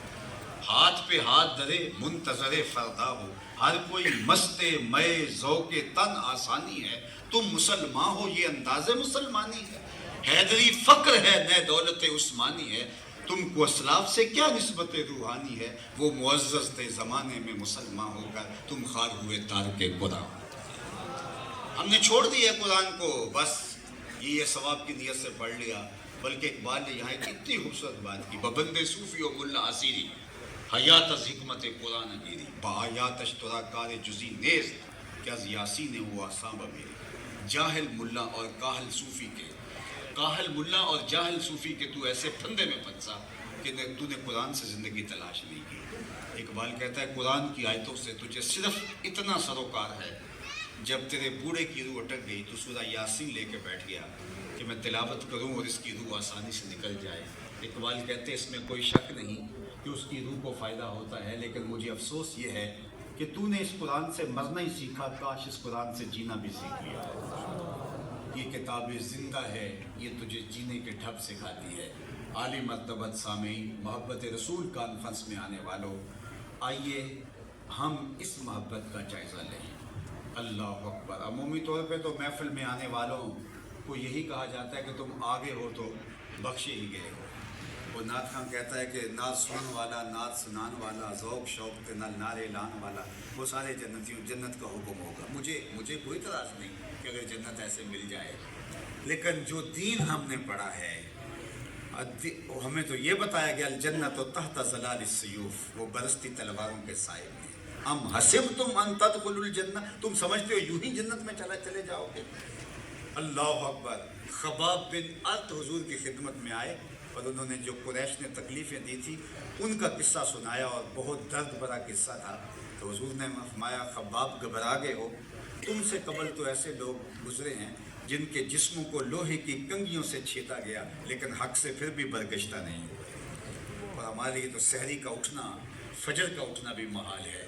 ہاتھ پہ ہاتھ درے منتظر فردا ہو، ہر کوئی مست مئے ذوق تن آسانی ہے، تم مسلمان ہو یہ انداز مسلمانی ہے، حیدری فقر ہے نئے دولت عثمانی ہے، تم کو اسلاف سے کیا نسبت روحانی ہے، وہ معزز تھے زمانے میں مسلمان ہو کر تم خار ہوئے تارک قرآن۔ ہم نے چھوڑ دیا قرآن کو، بس یہ ثواب کی نیت سے پڑھ لیا، بلکہ اقبال نے یہاں ایک اتنی خوبصورت بات کی، ببند صوفی و ملا عصیری حیات از حکمت قرآن گیری، با آیات اشترا کار جزی نیز کہ از یاسین ہوا سانبہ میری، جاہل ملا اور کاہل صوفی کے، کاہل ملا اور جاہل صوفی کے تو ایسے پھندے میں پھنسا کہ تو نے قرآن سے زندگی تلاش نہیں کی۔ اقبال کہتا ہے قرآن کی آیتوں سے تجھے صرف اتنا سروکار ہے، جب تیرے بوڑھے کی روح اٹک گئی تو سورہ یاسین لے کے بیٹھ گیا کہ میں تلاوت کروں اور اس کی روح آسانی سے نکل جائے، اقبال کہتے ہیں اس میں کوئی شک نہیں کہ اس کی روح کو فائدہ ہوتا ہے، لیکن مجھے افسوس یہ ہے کہ تو نے اس قرآن سے مرنا ہی سیکھا، کاش اس قرآن سے جینا بھی سیکھ لیا ہوتا۔ یہ کتاب زندہ ہے، یہ تجھے جینے کے ڈھب سکھاتی ہے۔ عالی مرتبت سامعین، محبت رسول کانفرنس میں آنے والوں، آئیے ہم اس محبت کا جائزہ لیں۔ اللہ اکبر۔ عمومی طور پہ تو محفل میں آنے والوں کو یہی کہا جاتا ہے کہ تم آگے ہو تو بخشے ہی گئے ہو۔ وہ نعت خاں کہتا ہے کہ نعت سنن والا، نعت سنان والا، ذوق شوق کے نل نعرے لان والا، وہ سارے جنتیوں، جنت کا حکم ہوگا۔ مجھے کوئی اعتراض نہیں کہ اگر جنت ایسے مل جائے، لیکن جو دین ہم نے پڑھا ہے، ہمیں تو یہ بتایا گیا الجنت تحت ظلال السیوف، وہ برستی تلواروں کے سائے میں۔ ام حسبتم ان تدخلوا الجنہ، تم سمجھتے ہو یوں ہی جنت میں چلے جاؤ گے؟ اللہ اکبر۔ خباب بن ارت حضور کی خدمت میں آئے اور انہوں نے جو قریش نے تکلیفیں دی تھی ان کا قصہ سنایا، اور بہت درد بھرا قصہ تھا۔ تو حضور نے فرمایا خباب گھبرا گئے ہو، تم سے قبل تو ایسے لوگ گزرے ہیں جن کے جسموں کو لوہے کی کنگھیوں سے چھیدا گیا لیکن حق سے پھر بھی برگشتہ نہیں ہوئے۔ اور ہمارے لیے تو سحری کا اٹھنا، فجر کا اٹھنا بھی محال ہے،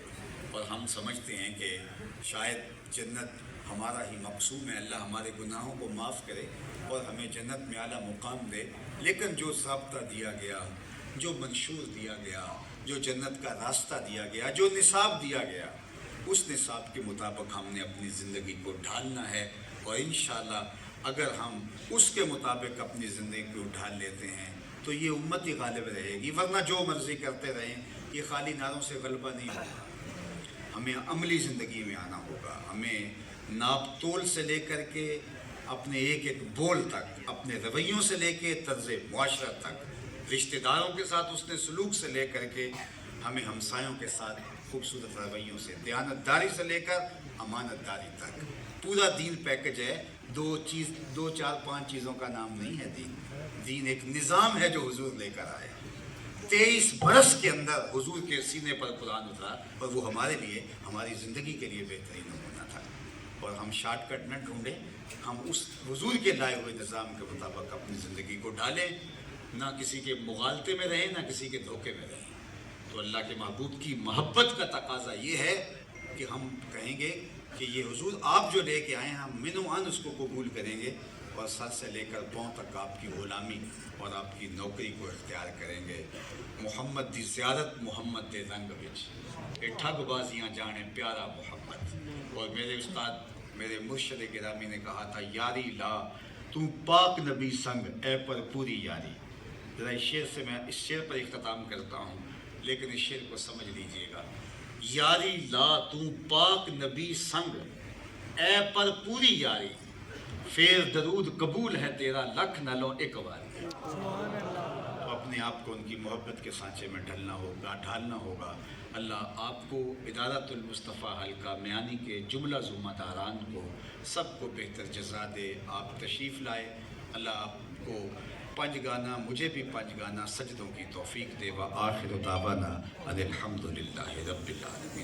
اور ہم سمجھتے ہیں کہ شاید جنت ہمارا ہی مقصود ہے۔ اللہ ہمارے گناہوں کو معاف کرے اور ہمیں جنت میں اعلیٰ مقام دے، لیکن جو ضابطہ دیا گیا، جو منشور دیا گیا، جو جنت کا راستہ دیا گیا، جو نصاب دیا گیا، اس نصاب کے مطابق ہم نے اپنی زندگی کو ڈھالنا ہے، اور انشاءاللہ اگر ہم اس کے مطابق اپنی زندگی کو ڈھال لیتے ہیں تو یہ امت ہی غالب رہے گی، ورنہ جو مرضی کرتے رہیں یہ خالی نعروں سے غلبہ نہیں ہوگا۔ ہمیں عملی زندگی میں آنا ہوگا، ہمیں ناپ تول سے لے کر کے اپنے ایک ایک بول تک، اپنے رویوں سے لے کے طرز معاشرت تک، رشتہ داروں کے ساتھ اس نے سلوک سے لے کر کے ہمیں ہمسایوں کے ساتھ خوبصورت رویوں سے، دیانت داری سے لے کر امانت داری تک، پورا دین پیکج ہے۔ دو چار پانچ چیزوں کا نام نہیں ہے دین۔ دین ایک نظام ہے جو حضور لے کر آئے۔ 23 برس کے اندر حضور کے سینے پر قرآن اترا، اور وہ ہمارے لیے، ہماری زندگی کے لیے بہترین نمونہ تھا۔ اور ہم شارٹ کٹ نہ ڈھونڈیں، ہم اس حضور کے لائے ہوئے نظام کے مطابق اپنی زندگی کو ڈالیں، نہ کسی کے مغالطے میں رہیں، نہ کسی کے دھوکے میں رہیں۔ تو اللہ کے محبوب کی محبت کا تقاضا یہ ہے کہ ہم کہیں گے کہ یہ حضور آپ جو لے کے آئے ہیں، ہم من و عن اس کو قبول کریں گے، اور سر سے لے کر پاؤں تک آپ کی غلامی اور آپ کی نوکری کو اختیار کریں گے۔ محمد دی زیارت محمد دے رنگ وچ، اے ٹھگ بازیاں جانے پیارا محمد۔ اور میرے استاد، میرے مرشد گرامی نے کہا تھا، یاری لا تو پاک نبی سنگ اے پر پوری یاری۔ ذرا اس شعر سے میں اس شعر پر اختتام کرتا ہوں، لیکن اس شعر کو سمجھ لیجئے گا۔ یاری لا تو پاک نبی سنگ اے پر پوری یاری، فیر درود قبول ہے تیرا لکھ نہ لو ایک باری۔ تو اپنے آپ کو ان کی محبت کے سانچے میں ڈھالنا ہوگا۔ اللہ آپ کو، ادارت المصطفیٰ حلقہ میانی کے جملہ ذمہ داران کو، سب کو بہتر جزا دے۔ آپ تشریف لائے، اللہ آپ کو 5 گانا، مجھے بھی 5 گانا سجدوں کی توفیق دے۔ وآخر دعوانا ان الحمد للہ رب العالمین۔